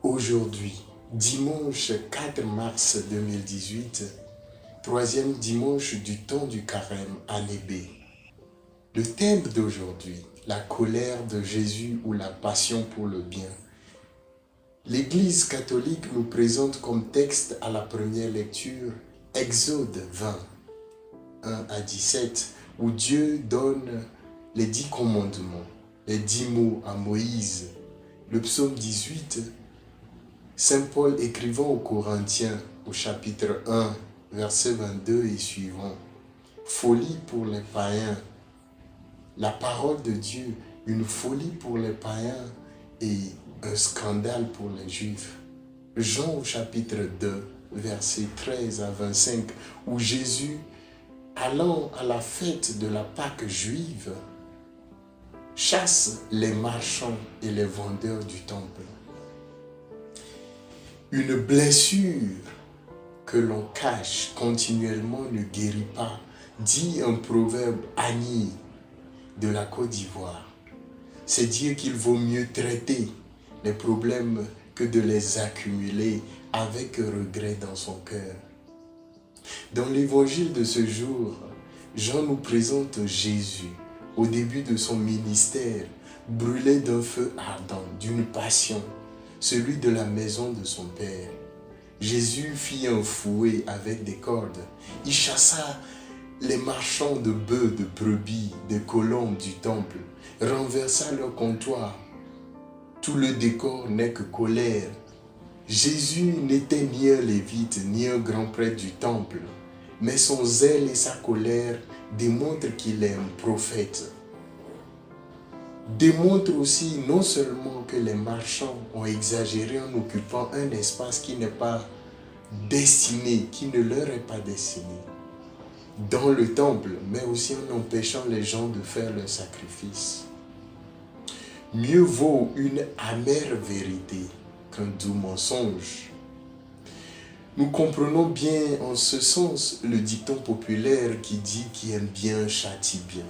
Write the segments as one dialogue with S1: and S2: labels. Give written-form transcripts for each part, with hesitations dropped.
S1: Aujourd'hui, dimanche 4 mars 2018, troisième dimanche du temps du carême, année B. Le thème d'aujourd'hui, la colère de Jésus ou la passion pour le bien. L'Église catholique nous présente comme texte à la première lecture Exode 20, 1 à 17, où Dieu donne les 10 commandements, les 10 mots à Moïse. Le psaume 18, Saint Paul écrivant aux Corinthiens au chapitre 1, verset 22 et suivant. Folie pour les païens. La parole de Dieu, une folie pour les païens et un scandale pour les Juifs. Jean au chapitre 2, versets 13 à 25, où Jésus, allant à la fête de la Pâque juive, chasse les marchands et les vendeurs du temple. Une blessure que l'on cache continuellement ne guérit pas, dit un proverbe agné de la Côte d'Ivoire. C'est dire qu'il vaut mieux traiter les problèmes que de les accumuler avec regret dans son cœur. Dans l'évangile de ce jour, Jean nous présente Jésus au début de son ministère, brûlé d'un feu ardent, d'une passion, celui de la maison de son Père. Jésus fit un fouet avec des cordes. Il chassa les marchands de bœufs, de brebis, de colombes du temple, renversa leur comptoir. Tout le décor n'est que colère. Jésus n'était ni un lévite, ni un grand prêtre du temple, mais son zèle et sa colère démontrent qu'il est un prophète. Démontre aussi non seulement que les marchands ont exagéré en occupant un espace qui n'est pas destiné, qui ne leur est pas destiné dans le temple, mais aussi en empêchant les gens de faire leur sacrifice. Mieux vaut une amère vérité qu'un doux mensonge. Nous comprenons bien en ce sens le dicton populaire qui dit « qui aime bien châtie bien ».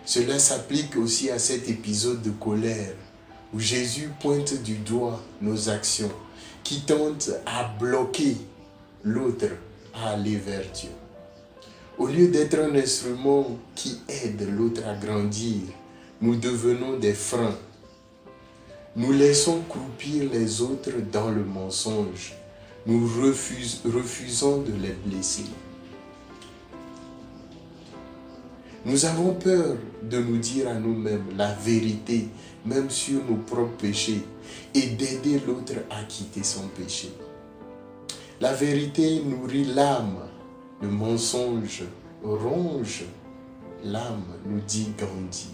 S1: Cela s'applique aussi à cet épisode de colère où Jésus pointe du doigt nos actions qui tentent à bloquer l'autre à aller vers Dieu. Au lieu d'être un instrument qui aide l'autre à grandir, nous devenons des freins. Nous laissons croupir les autres dans le mensonge. Nous refusons de les blesser. Nous avons peur de nous dire à nous-mêmes la vérité, même sur nos propres péchés, et d'aider l'autre à quitter son péché. La vérité nourrit l'âme, le mensonge ronge l'âme, nous dit Gandhi.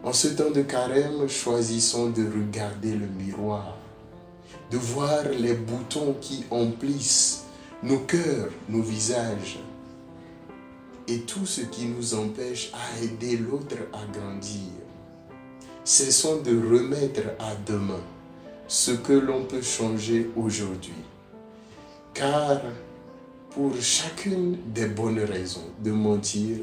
S1: En ce temps de carême, choisissons de regarder le miroir, de voir les boutons qui emplissent nos cœurs, nos visages, et tout ce qui nous empêche à aider l'autre à grandir. Cessons de remettre à demain ce que l'on peut changer aujourd'hui. Car pour chacune des bonnes raisons de mentir,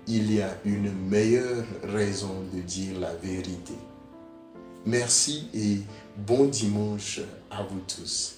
S1: il y a une meilleure raison de dire la vérité. Merci et bon dimanche à vous tous.